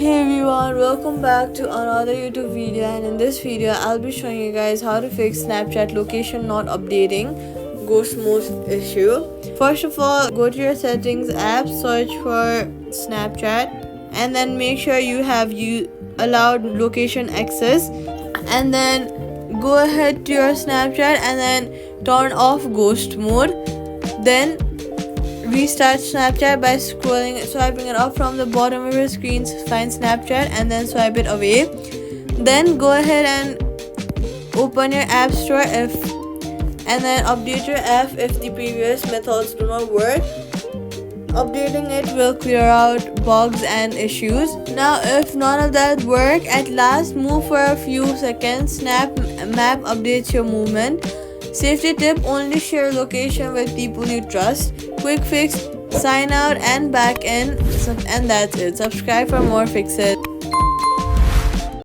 Hey everyone, welcome back to another YouTube video, and in this video I'll be showing you guys how to fix Snapchat location not updating ghost mode issue. First of all, go to your settings app, search for Snapchat, and then make sure you have allowed location access, and then go ahead to your Snapchat and then turn off ghost mode. Then restart Snapchat by swiping it up from the bottom of your screen. Find Snapchat and then swipe it away. Then go ahead and open your app store and then update your app if the previous methods do not work. Updating it will clear out bugs and issues. Now if none of that work, at last move for a few seconds. Snap Map updates your movement. Safety tip: only share location with people you trust. Quick fix: sign out and back in, and that's it. Subscribe for more fixes.